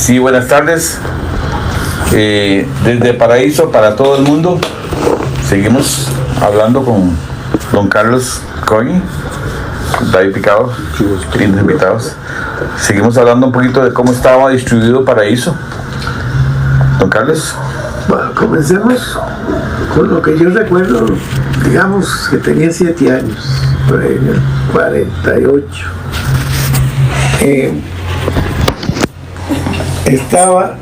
Sí, buenas tardes. Desde Paraíso para todo el mundo. Seguimos hablando con don Carlos Coñi, David Picado, lindos invitados. Seguimos hablando un poquito de cómo estaba distribuido Paraíso. Don Carlos. Bueno, comencemos con lo que yo recuerdo, digamos que tenía 7 años, por ahí en el 48. Estaba,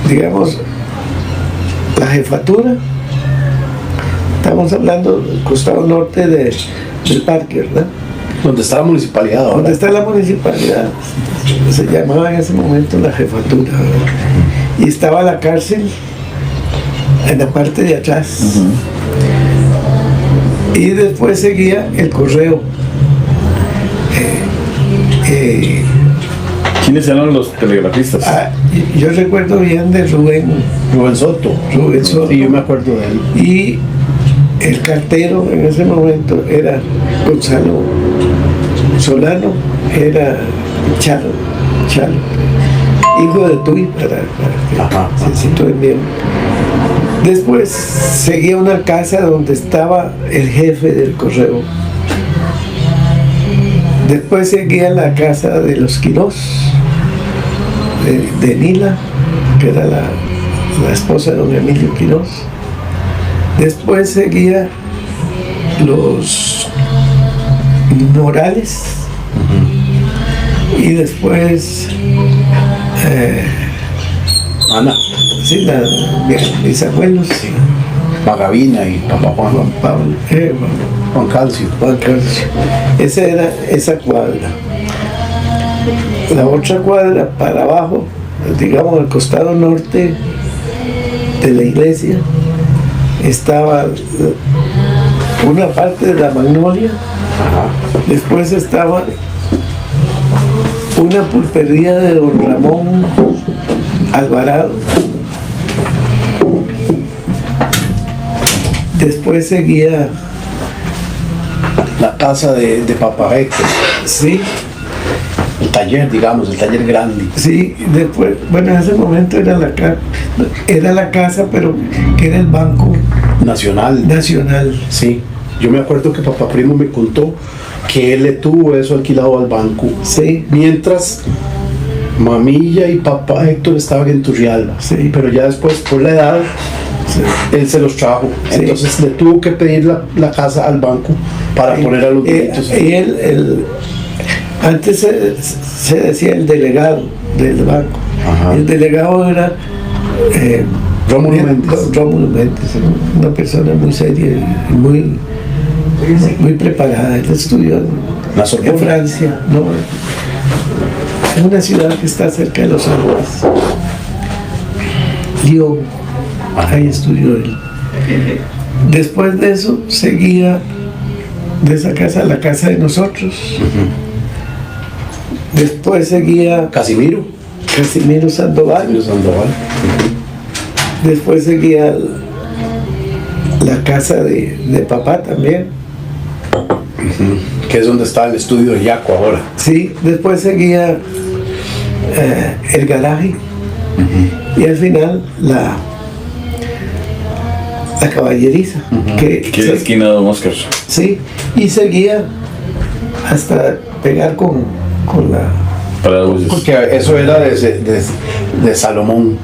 digamos, la jefatura, estamos hablando del costado norte del parque, ¿verdad? Donde está la municipalidad ahora. Donde está la municipalidad, se llamaba en ese momento la jefatura, ¿verdad? Y estaba la cárcel en la parte de atrás. Y después seguía el correo. ¿Quiénes eran los telegrafistas? Yo recuerdo bien de Rubén Soto. Sí, yo me acuerdo de él. Y el cartero en ese momento era Gonzalo Solano, era Chalo, hijo de Tui, para que se sitúen bien. Después seguía una casa donde estaba el jefe del correo. Después seguía la casa de los Quirós, de Nila, que era la esposa de don Emilio Quirós. Después seguía los Morales. Y después Ana. Sí, mis abuelos. Sí. Magavina y papá Juan Pablo, Juan Calcio. Esa era esa cuadra. La otra cuadra para abajo, digamos al costado norte de la iglesia, estaba una parte de la Magnolia. Después estaba una pulpería de don Ramón Alvarado. Después seguía la casa de Papá Héctor. Sí. El taller, digamos, el taller grande. Sí, después, bueno, en ese momento era la casa, pero que era el Banco Nacional. Sí. Yo me acuerdo que papá primo me contó que él le tuvo eso alquilado al banco. Sí. Mientras mamilla y papá Héctor estaban en Turrialba. Sí. Pero ya después, por la edad, él se los trajo. Sí. Entonces le tuvo que pedir la casa al banco para poner a los niños. Y él antes se decía el delegado del banco. Ajá. El delegado era Rómulo Méndez, una persona muy seria y muy preparada. Él estudió en Francia, ¿no? Es una ciudad que está cerca de los Alpes, Lyon. Ahí estudió él. Después de eso seguía de esa casa la casa de nosotros. Después seguía Casimiro Sandoval. Después seguía la casa de papá también. Que es donde está el estudio de Yaco ahora. Sí, después seguía el garaje. Y al final la caballeriza. Que es la esquina de Don Oscar. Sí, y seguía hasta pegar con la... Porque eso era de Salomón.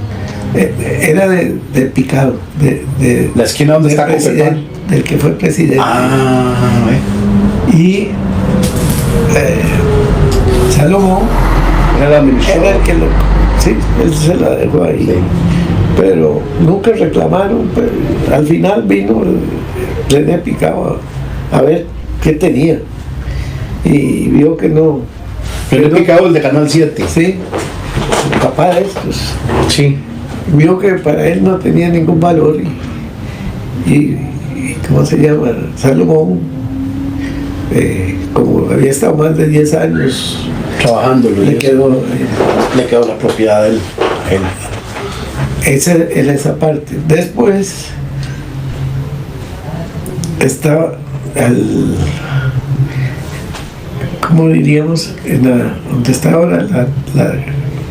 Era de Picado, de la esquina donde está Copetón, del que fue presidente. Y Salomón era el que él se la dejó ahí. Sí. Pero nunca reclamaron, pero al final vino René Picado a ver qué tenía y vio que no. René Picado, el de Canal 7. Sí, el papá de estos. Sí. Vio que para él no tenía ningún valor y ¿cómo se llama? Salomón, como había estado más de 10 años trabajándolo, le quedó la propiedad de él. Esa era esa parte. Después estaba ¿cómo diríamos? Donde está ahora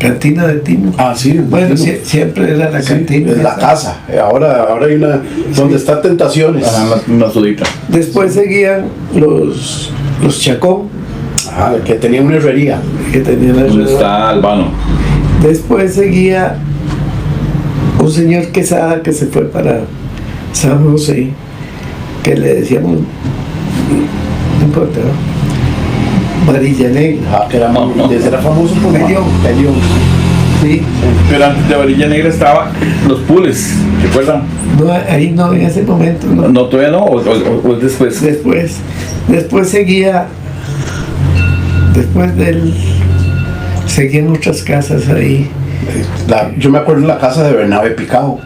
cantina de Tino. Ah, sí. Bueno, Tino. siempre era la Sí, cantina. es la esa. casa. Ahora hay una donde está Tentaciones. Ajá, una sudita. Después seguían los Chacón, Ajá, que tenía una herrería. que tenían ¿Dónde alrededor. está Albano? Después seguía un señor Quesada que se fue para San José, que le decíamos, no importa, ¿no? Varilla Negra. Ah, que era, era famoso por Pelión. Pelión. Sí. Pero antes de Varilla Negra estaba los Pules, ¿recuerdan? No, ahí no, en ese momento no. No, todavía no, o después. Después seguía, después del, seguían otras casas ahí, Yo me acuerdo de la casa de Bernabe Picado,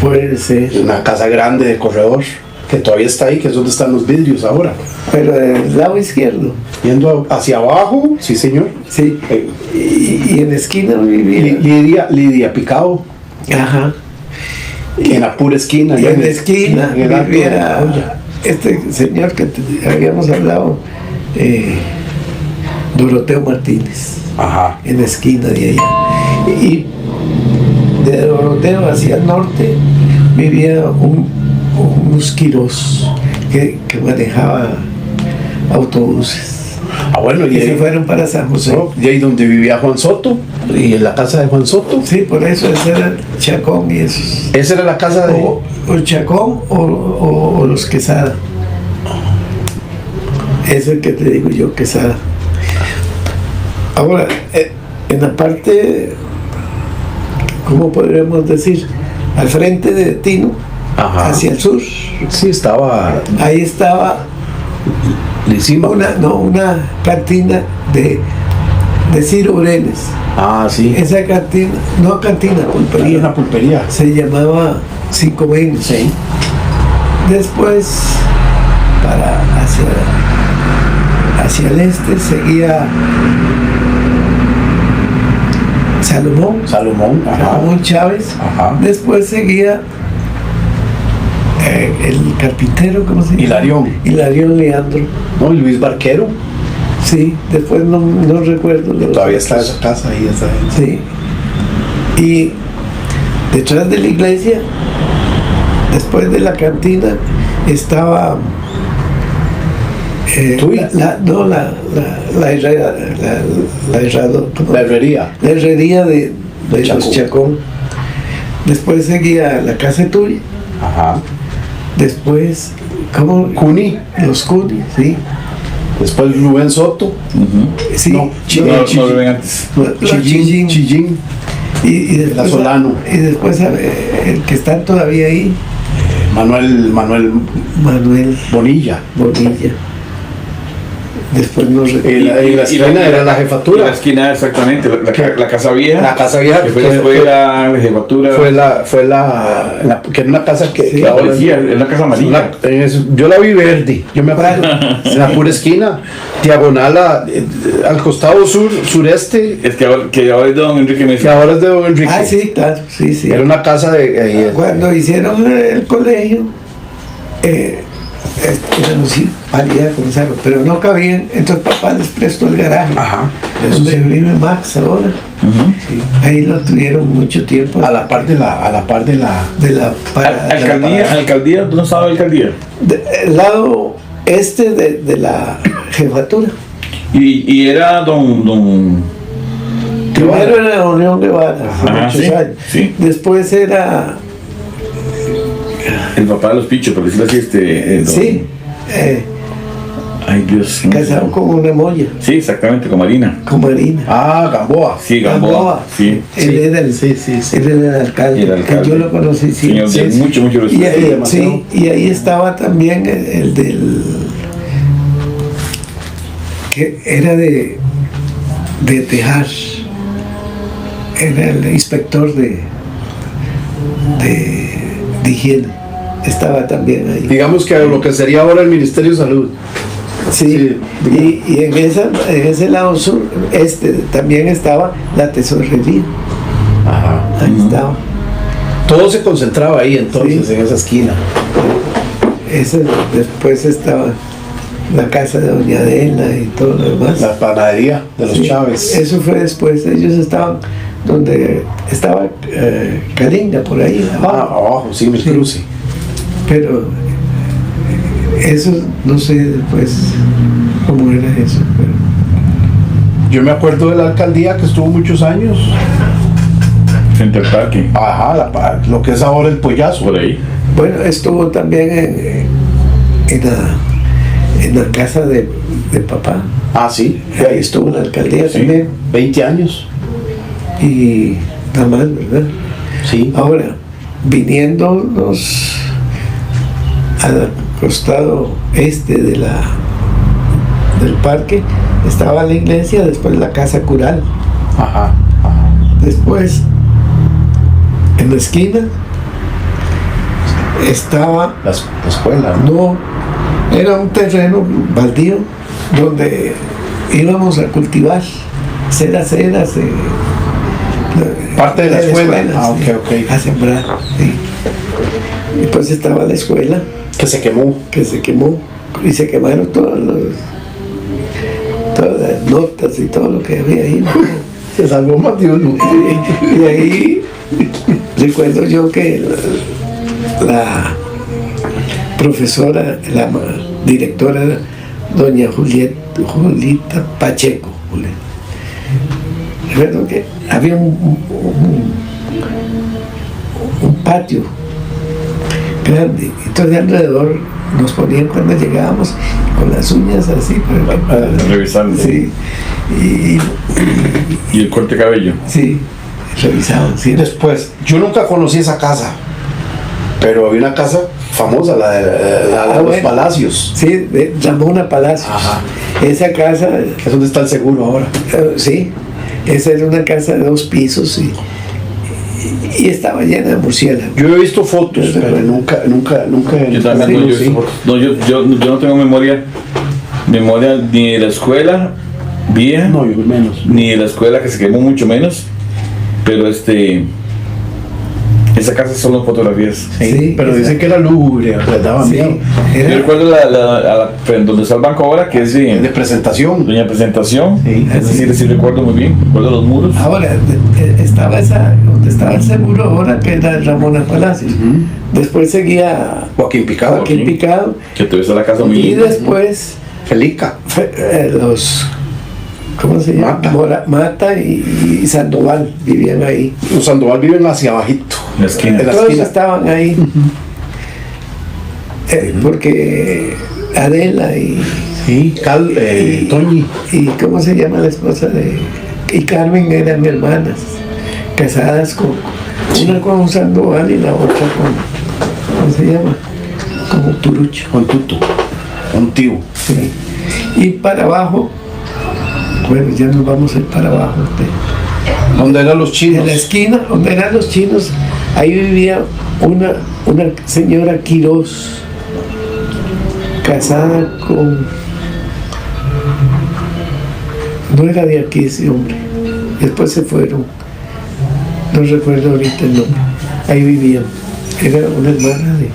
puede ser, una casa grande de corredor, que todavía está ahí, que es donde están los vidrios ahora. pero del lado izquierdo, Yendo hacia abajo, sí señor. sí, y en la esquina vivía, Lidia Picado, ajá, en la pura esquina. y en la esquina en el alto de la vivía olla. este señor que habíamos hablado, Doroteo Martínez, Ajá. en la esquina de allá. Y de Doroteo hacia el norte vivía unos Quirós que manejaba autobuses. Ah, bueno, Y se fueron para San José. y ahí donde vivía Juan Soto, y en la casa de Juan Soto. Sí, por eso ese era el Chacón y esos. Esa era la casa de... O el Chacón o los Quesada. Es el que te digo yo, Quesada. Ahora, en la parte, ¿cómo podríamos decir? Al frente de Tino, Ajá. hacia el sur, Sí, estaba... ahí estaba Encima. una cantina de Ciro Brenes. Ah, sí. Esa cantina, no cantina, Era pulpería, una pulpería. se llamaba Cinco Menos. Sí. Después, hacia el este, seguía Salomón Chávez. Ajá. Después seguía el carpintero, ¿cómo se llama? Hilarión Leandro. No, y Luis Barquero. Sí, después no recuerdo. Todavía está esa casa ahí. Sí. Y detrás de la iglesia, después de la cantina, estaba Tuy. la herrería. la herrería de los Chacón. Chacón. Después seguía la casa Tuy. Ajá. Después, ¿cómo? Cuni. Los Cuni, sí. Después Rubén Soto. Sí, No, No lo ven antes. Chillín. y después, La Solano. Y después el que están todavía ahí, Manuel Manuel Bonilla. Bonilla. Después no recuerdo. En la esquina era la Y jefatura. la esquina, exactamente, la casa vieja. La casa vieja Que fue después la jefatura. que era una casa que, Sí, que ahora parecía, es una casa amarilla. yo la vi verde, yo me acuerdo, en la pura esquina, diagonal al costado sureste, Es que ahora es de don Enrique que Mesa. ahora es de Don Enrique. Ah, sí, claro, sí. Era una casa de... Cuando hicieron el colegio, la municipalidad comenzaron, pero no cabían, entonces papá les prestó el garaje, Ajá. donde vive Max ahora. Sí. Ahí lo tuvieron mucho tiempo. A la par de la... de la parada. Alcaldía, ¿dónde estaba la alcaldía? El lado este de la jefatura. Y era don Primero era la Unión de Guevara, hace Ajá, muchos sí, años. sí. Después era, el papá de los pichos, por decirlo así, sí, ay Dios. casado con una moya, Sí, exactamente, con Marina. con Marina. Ah, Gamboa. Sí, Gamboa. Sí. Él era el, Sí. él era el alcalde. El alcalde. Que yo lo conocí, sí. Señor de Sí. mucho Y respeto. ahí, demasiado. sí, y ahí estaba también el del que era de Tejar, era el inspector de higiene, estaba también ahí. Digamos que lo que sería ahora el Ministerio de Salud. Sí, y en ese lado sur, también estaba la tesorería, Ajá. ahí estaba. Todo se concentraba ahí entonces, Sí. en esa esquina. Después estaba la casa de Doña Adela y todo lo demás. La panadería de los Sí, Chávez. eso fue después. Ellos estaban donde estaba Calinga, por ahí abajo. Abajo, sí, en el cruce. Pero eso no sé después cómo era eso. Pero Yo me acuerdo de la alcaldía que estuvo muchos años. Frente al parque. Ajá, lo que es ahora el Pollazo. Por ahí. bueno, estuvo también en la casa de papá. Ah, sí. Ahí estuvo en la alcaldía Sí. también. 20 años. Y nada más, ¿verdad? Sí. Ahora, viniéndonos al costado este del parque, estaba la iglesia, después la casa cural, Ajá. Ajá. después en la esquina estaba, La escuela, ¿no? no, era un terreno baldío donde íbamos a cultivar ceras, Parte de la escuela. Ah, sí, ok. a sembrar, sí. Y pues estaba la escuela Que se quemó. que se quemó y se quemaron todas las notas y todo lo que había ahí, ¿no? Se salvó más de uno. Y ahí recuerdo yo que la profesora, la directora, doña Julita Pacheco, recuerdo que había un patio grande, entonces alrededor nos ponían cuando llegábamos con las uñas así Revisando. sí, Y el corte de cabello. sí, revisaban, sí. Después, yo nunca conocí esa casa, pero había una casa famosa, la de los bueno. Palacios, Sí, de Ramona Palacios. Ajá. Esa casa, que es donde está el seguro ahora. sí, esa era una casa de 2 pisos y estaba llena de murciélagos. Yo he visto fotos, pero nunca. Yo también no, sí. yo no tengo memoria ni de la escuela vieja, No, yo menos. ni de la escuela que se quemó, mucho menos. Pero esa casa son las fotografías. Sí, pero esa- dicen que era lúgubre, o sea, daba Sí, miedo. Yo era, recuerdo donde está el banco ahora, que es De de presentación. Doña Presentación. Sí. Es decir, sí recuerdo muy bien. Recuerdo los muros. ahora, estaba donde estaba el seguro ahora, que era Ramona Palacios. Después seguía Joaquín Picado. Joaquín Picado Que te ves a la casa muy y linda. después Felica. los, ¿cómo se llama? Mata y Sandoval vivían ahí. Los Sandoval viven hacia abajito. En la esquina. En la Todos esquina. estaban ahí. Porque Adela Sí, Toñi. y ¿cómo se llama la esposa y Carmen eran hermanas, casadas con una con Sandoval y la otra ¿cómo se llama? Como Turucho. Con Tuto. Un tío. Sí. Y para abajo, bueno, ya nos vamos a ir para abajo. Donde eran los En chinos. la esquina donde eran los chinos, ahí vivía una señora Quirós, casada con... No era de aquí ese hombre. Después se fueron. No recuerdo ahorita el nombre. Ahí vivían. Era una hermana de...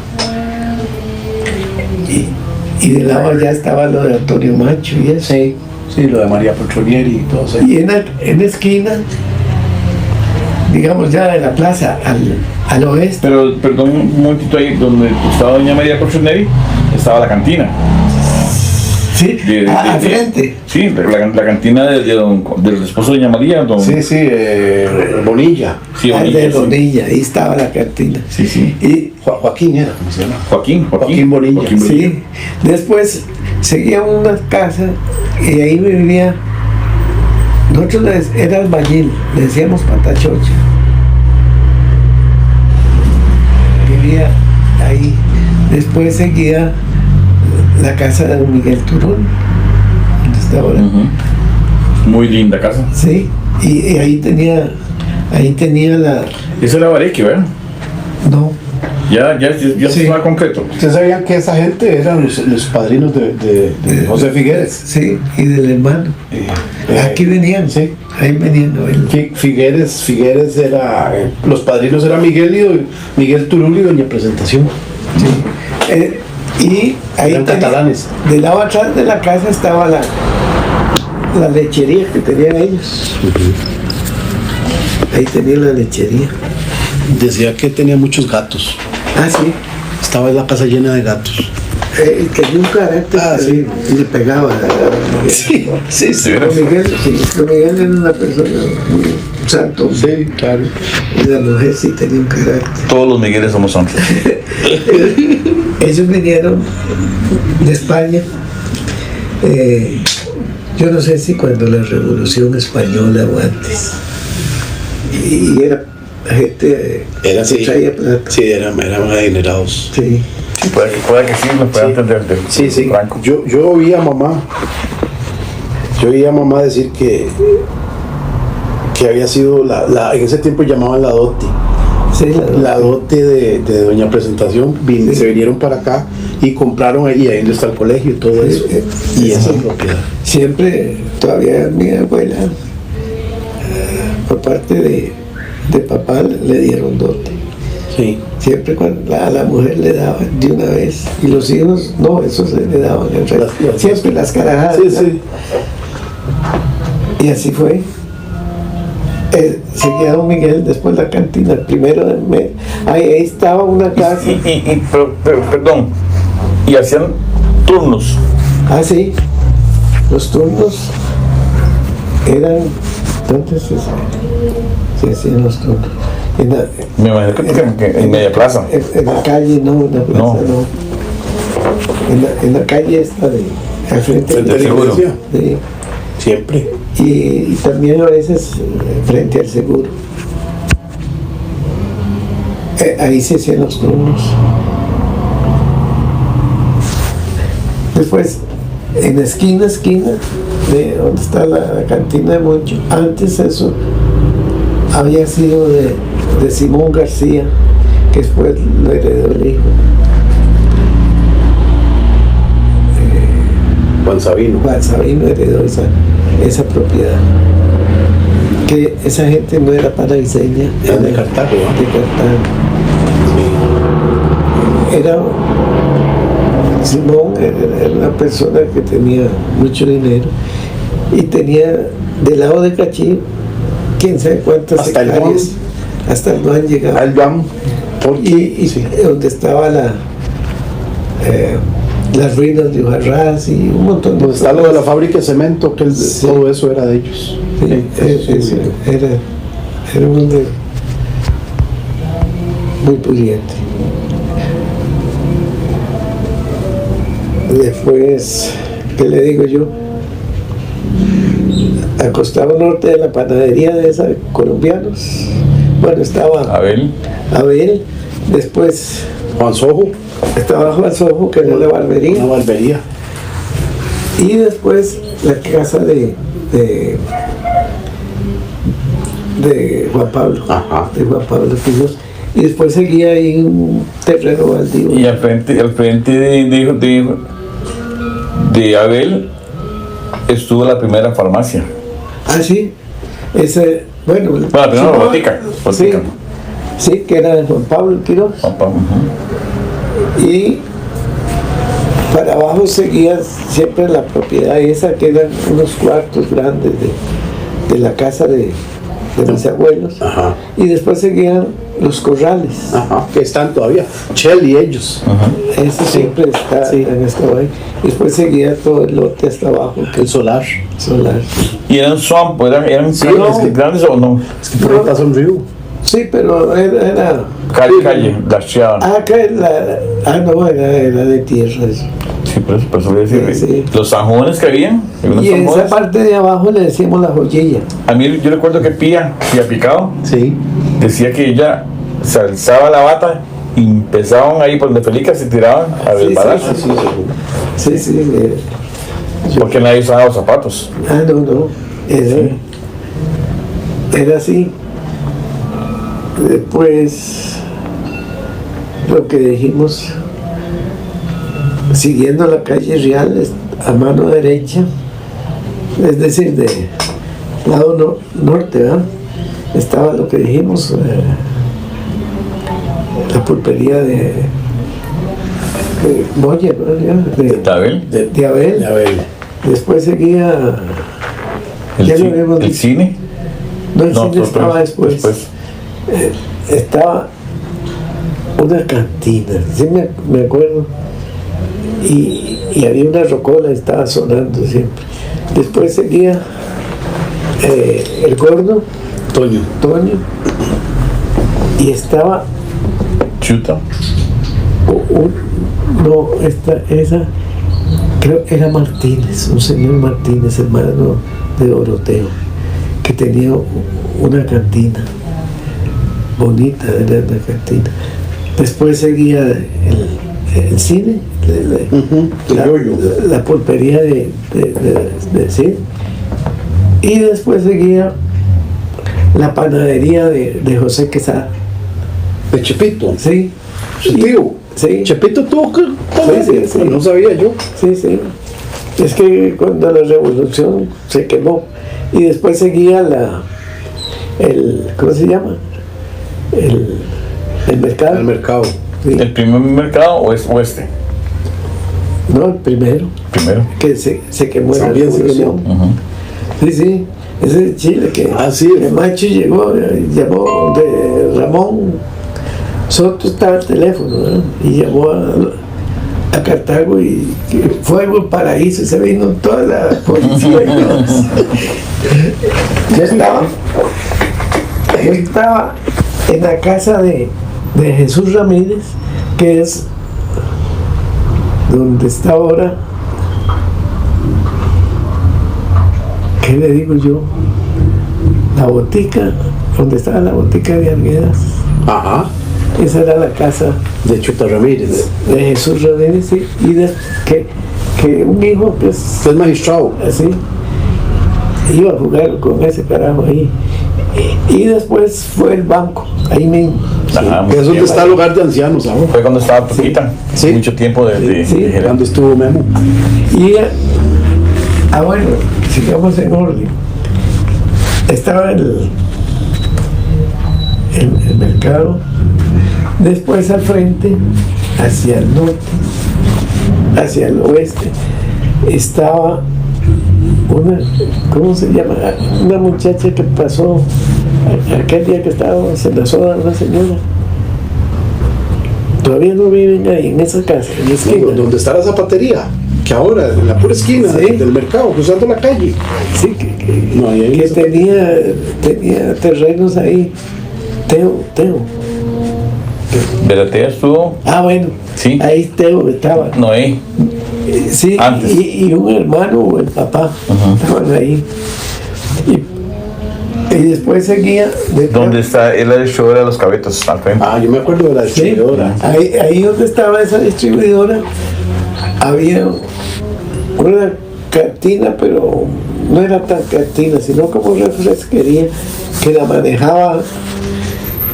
Y de lado allá estaba lo de Antonio Macho y eso. Sí, sí, lo de María Petronieri y todo eso. Y en la esquina, digamos ya de la plaza al oeste, Pero, perdón, un momentito ahí, donde estaba Doña María Corchoneri, estaba la cantina. sí, al de- frente. Sí, la cantina del esposo de Doña María. Sí, sí, Bonilla. Sí, Al Bonilla, de sí. Bonilla, ahí estaba la cantina. Sí, sí. Y Joaquín era, ¿cómo se llama? Joaquín Bonilla. sí, después seguía una casa y ahí vivía, nosotros era albañil, le decíamos Patachocha. Vivía ahí. Después seguía la casa de don Miguel Turón, donde está ahora. Ujú. Muy linda casa. Sí, y ahí tenía la... Ese era Bareque, ¿verdad? No, Ya Sí. se llama concreto. ¿Ustedes sabían que esa gente eran los padrinos de José Figueres? sí, y del hermano. Aquí venían, Sí. ahí venían a ver. Figueres era... los padrinos eran Miguel Turul y Doña Presentación. Sí. Y ahí Eran catalanes. del lado atrás de la casa estaba la lechería que tenían ellos. Ahí tenían la lechería. Decía que tenía muchos gatos. Ah, sí. Estaba en la casa llena de gatos. Tenía un carácter sí. y le pegaba. Sí, sí, sí. Don Miguel, sí, Don Miguel era una persona muy santo. Sí, claro. Y la mujer sí tenía un carácter. Todos los Migueles somos santos. Ellos vinieron de España. Yo no sé si cuando la Revolución Española o antes. Y era gente Era que así. traía plata. Sí, eran adinerados. Sí. Sí, puede que sí, fue antes de Sí, sí. Franco. Yo oí a mamá. Yo oí a mamá decir que había sido en ese tiempo llamaban la dote. Sí, La dote de Doña Presentación. Sí. Se vinieron para acá y compraron ahí donde está el colegio y todo eso. Y esa es propiedad. Siempre, todavía mi abuela, por parte de papá, le dieron dote. Sí. Siempre cuando a la mujer le daban de una vez y los hijos no, eso se le daban el resto. Siempre las carajadas. Sí, sí. Y así fue. Seguía Don Miguel, después la cantina, el primero del mes. Ahí estaba una casa. Perdón, y hacían turnos. Ah, sí. Los turnos eran. ¿Dónde se hacían los turnos? Me imagino que en media plaza. En la calle, no, en la plaza no. En la calle esta al frente Frente del seguro. Sí. Siempre. Y también a veces frente al seguro. Ahí se hacían los turnos. Después, en la esquina de donde está la cantina de Moncho, antes eso había sido de Simón García, que después lo heredó el hijo. Juan Sabino. Juan Sabino heredó esa propiedad. Que esa gente no era paraiseña, Era de Cartago, ¿no? de Cartago. Era Simón era una persona que tenía mucho dinero y tenía del lado de Cachí quién sabe cuántas Hasta el hectáreas. Hasta el Duan llegaba. Al Duan. Y Sí. donde estaba las ruinas de Ujarrás y un montón de Donde está lo de la fábrica de cemento, que Sí. todo eso era de ellos. Sí, Eso sí, era un hombre muy pudiente. Después, ¿qué le digo yo? Al costado norte de la panadería de esa, colombianos. Bueno, estaba Abel. después Juan Sojo, estaba Juan Sojo, que era la barbería. una barbería. Y después la casa de Juan Pablo. Ajá. De Juan Pablo Quijos. Y después seguía ahí un terreno baldío. Y al frente de Abel estuvo la primera farmacia. Ah, sí. Ese, bueno. La primera sí, botica. Sí, sí, que era de Juan Pablo Quirós. Y para abajo seguía siempre la propiedad esa, que eran unos cuartos grandes de la casa de mis abuelos. Ajá. Y después seguían los corrales. Ajá. Que están todavía. Chel y ellos. Eso siempre está Sí. en esta ahí. Y después seguía todo el lote hasta abajo, que El solar. es solar. Y eran swamp, eran Sí, calles es que- grandes o no. Es que por ahí pasa un río. Sí, pero era Calle, lacheaban. no, era de tierra eso. Sí, por eso voy a decir. Sí. Los zanjones que habían. Unos Y en esa zanjones. parte de abajo le decíamos la joyilla. A mí yo recuerdo que Pía Picado Sí. decía que ella se alzaba la bata y empezaban ahí por donde Felica se tiraban a Sí, resbalar. sí, Sí, seguro. Sí. Porque nadie usaba los zapatos. No. Era así. Después, lo que dijimos, siguiendo la calle Real, a mano derecha, es decir, de lado norte, ¿verdad? Estaba lo que dijimos, la pulpería Moya, ¿no? ¿De Abel? De Abel. A ver, Después seguía. Ya lo habíamos ¿El dicho. cine? No, el cine pero estaba después. Estaba una cantina, sí me acuerdo. Y había una rocola, estaba sonando siempre. Después seguía el gordo, Toño. Toño, y estaba Chuta. esa, creo que era Martínez, un señor Martínez, hermano de Doroteo, que tenía una cantina bonita, era una cantina. Después seguía el cine, la pulpería de cine, y después seguía la panadería de José Quesada. De Chepito. Sí. Su tío. Sí. Chepito tuvo que. Sí. No sabía yo. Sí. Es que cuando la revolución se quemó. Y después seguía ¿cómo se llama? El mercado. Al mercado. Sí. ¿El primer mercado o este? No, el primero. Primero. Que se quemó en la También se revolución. Ujú. Sí. Ese es Chile que Sí. el Machi llamó de Ramón Soto, estaba el teléfono, ¿no? Y llamó a Cartago y fuego el paraíso, y se vino toda la policía y todos. Yo estaba en la casa de Jesús Ramírez, que es donde está ahora. ¿Qué le digo yo? La botica, donde estaba la botica de Arguedas. Ajá. Esa era la casa De Chuta Ramírez. de Jesús Ramírez, sí, y que un hijo, pues, Es magistrado. así, iba a jugar con ese carajo ahí. Y después fue el banco, ahí mismo. Ajá, Que es donde mucho está el lugar de ancianos ahora. Fue cuando estaba Paquita. Sí. Mucho tiempo de Sí. gerente. Cuando estuvo Memo. Y, bueno, sigamos en orden. Estaba el mercado, después al frente, hacia el norte, hacia el oeste, estaba ¿cómo se llama? Una muchacha que pasó aquel día que estábamos en la zona, una señora. Todavía no viven ahí, en esa casa, en la esquina. Donde está la zapatería. Que ahora, en la pura esquina Sí. del mercado, cruzando la calle. Sí, que No, ahí que no. tenía terrenos ahí. Teo. De la tía estuvo Bueno, Sí. ahí Teo estaba. Noé. Sí, Antes. y un hermano o el papá estaban ahí. Y después seguía. ¿Dónde está la distribuidora de los cabetos? Al frente. Yo me acuerdo de la Sí, distribuidora. ahí donde estaba esa distribuidora había una cantina, pero no era tan cantina, sino como refresquería, que la manejaba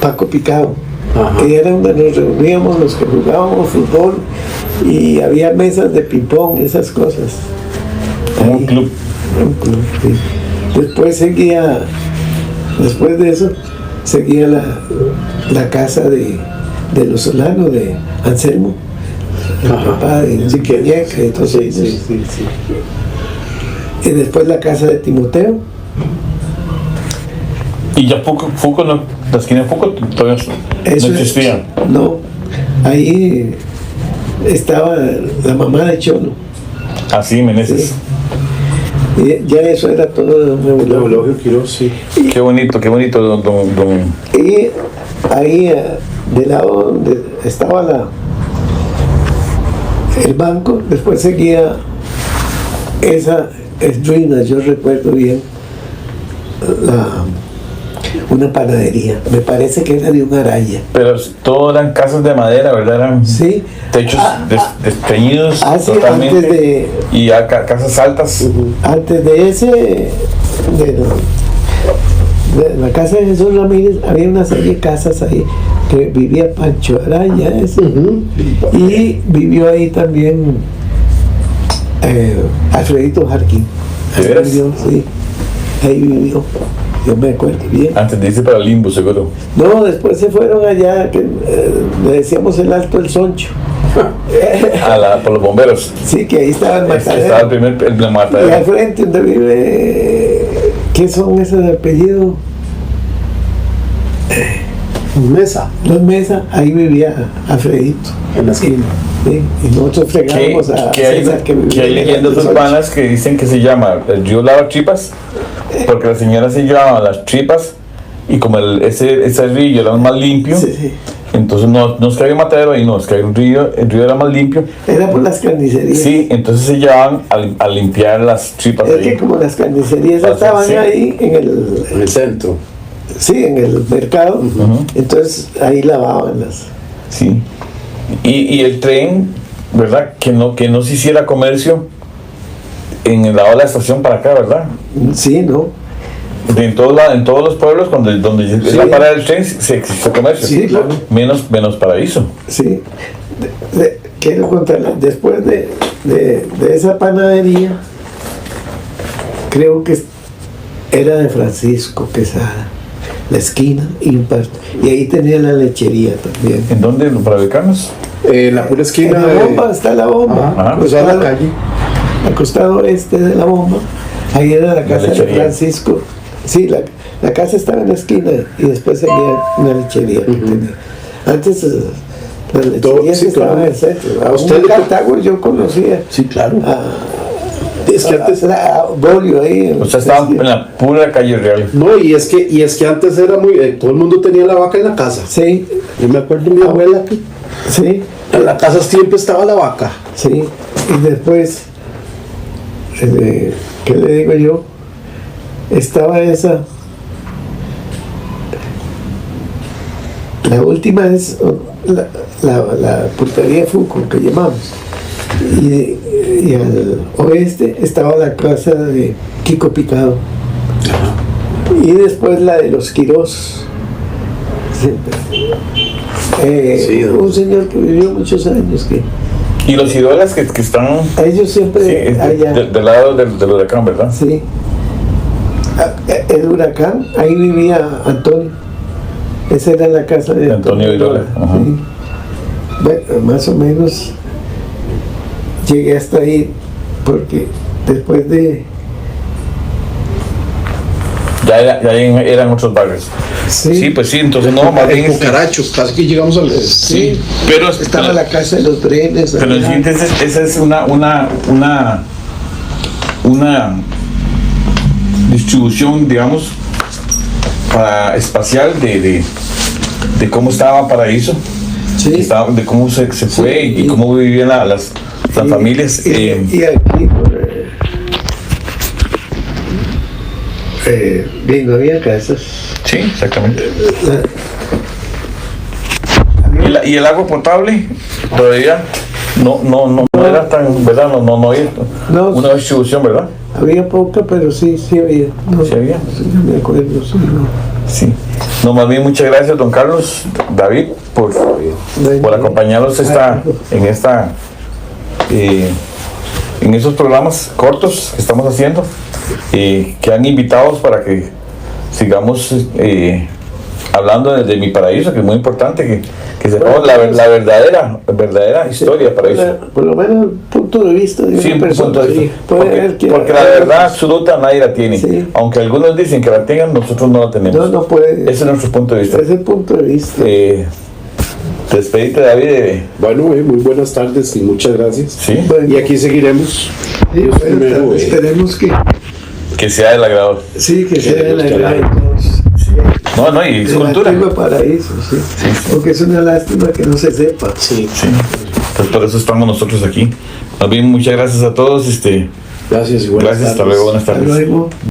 Paco Picado. Ajá. Y era donde nos reuníamos los que jugábamos fútbol y había mesas de ping-pong, esas cosas. Como un Ahí. club. Un club, sí. Después de eso, seguía la casa de los Solano, de Anselmo, el Ajá. papá de Sí, que- Ñeca, entonces, Sí. y después la casa de Timoteo. Y ya poco no, la esquina de poco todavía no existía. No, ahí estaba la mamá de Chono. Así, Meneses. Y ya eso era todo de un neurologio. Eulogio Quiroz, sí. Qué bonito, don. Y ahí, del lado donde estaba el banco, después seguía esa ruina, yo recuerdo bien, una panadería. Me parece que era de un Araya. Pero todas eran casas de madera, ¿verdad? Eran Sí. techos desteñidos Sí, totalmente. antes de, Y casas altas. antes de ese, de la casa de Jesús Ramírez, había una serie de casas ahí que vivía Pancho Araya, ese. Y vivió ahí también Alfredito Jarquín. ¿De veras? Vivió, sí, ahí vivió. yo me acuerdo bien. Antes de irse para el limbo, seguro. No, después se fueron allá, que le decíamos el Alto del Soncho. Por los bomberos. Sí, que ahí estaba el Estaba matadero. el Y al matadero. frente donde vive, ¿qué son esos apellidos? Mesa, Los Mesa, ahí vivía Alfredito. en la esquina. Sí, y nosotros fregábamos a Que hay César, que vivía que hay en el leyendas Alto del urbanas que dicen que se llama el río Lava Tripas, porque la señora se llevaba las tripas y como ese río era más limpio, Soncho. Sí, sí. entonces no es que había matadero ahí, no, es que había un río, el río era más limpio. Era por las carnicerías. Sí, entonces se llevaban a limpiar las tripas Es que ahí. como las carnicerías Ah, sí, estaban sí. ahí en En el centro. en el mercado, entonces ahí lavaban las. Sí. Y el tren, ¿verdad? Que no se hiciera comercio en el lado de la estación para acá, ¿verdad? Sí, ¿no? En todos los pueblos donde es Sí. la parada del tren se existe comercio. Sí, claro. Menos Paraíso. Sí. Quiero contarles, después de esa panadería, creo que era de Francisco Quesada, la esquina Impar, y ahí tenía la lechería también. ¿En dónde? ¿Para ubicarnos? La pura En esquina la de... bomba está la bomba, Ajá, cruzada la calle. al costado este de la bomba, ahí era la casa de lechería. Francisco. Sí, la casa estaba en la esquina y después seguía una lechería que tenía. Antes las lecherías sí, estaban claro. en el centro. ¿A A usted usted le- Cartago yo conocía Sí, claro. es que antes era Bolio ahí. O sea, estaban en la pura calle real. No, y es que antes era muy... todo el mundo tenía la vaca en la casa. Sí, Yo me acuerdo de mi abuela que sí, en la casa siempre estaba la vaca. sí. Y después, ¿qué le digo yo? Estaba esa. La última es la pulpería Fuco que llamamos. Y al oeste estaba la casa de Kiko Picado. Y después la de los Quirós. Sí, un señor que vivió muchos años que Y los idolas que están ellos siempre sí, allá. del lado del huracán, ¿verdad? Sí. El huracán, ahí vivía Antonio. Esa era la casa de Antonio Irola, ajá. Sí. Bueno, más o menos llegué hasta ahí porque después de... Ya eran otros barrios. Sí, pues sí, entonces no, más bien En Cucarachos, casi que llegamos al... Sí, pero estaba la casa de los Brenes. Pero allá. esa es una distribución, digamos, espacial de cómo estaba Paraíso, Sí. de cómo se fue Sí. y cómo vivían las Sí, familias. Y aquí, bien, no había casas. Sí, exactamente. Había- Y el agua potable todavía no era tan, ¿verdad? No había No. una distribución, ¿verdad? Había poca, pero sí había. No, Sí había. sí, no me acuerdo, sí, no. Sí. No, más bien muchas gracias, don Carlos, David, por acompañarnos en estos programas cortos que estamos haciendo, que han invitados para que sigamos hablando desde mi paraíso, que es muy importante que sepamos la verdadera historia de Paraíso. Por lo menos el punto de vista de una Sí, un persona. punto de vista. Puede haber que- Porque la verdad absoluta nadie la tiene. Sí. Aunque algunos dicen que la tengan, nosotros no la tenemos. No puede. Ese es nuestro punto de vista. Ese es el punto de vista. Despedite, David. Bueno, muy buenas tardes y muchas gracias. Sí, Bueno, Y aquí seguiremos. sí, Dios bueno, primero, esperemos que que sea del agrado. sí, que sea Dios la te verdad de la- todos. No, y es El cultura. antiguo paraíso, sí. Porque es una lástima que no se sepa. Sí, Sí. Entonces por eso estamos nosotros aquí. Más bien, muchas gracias a todos. gracias y buenas Gracias, hasta tardes. luego, buenas Hasta tardes. luego.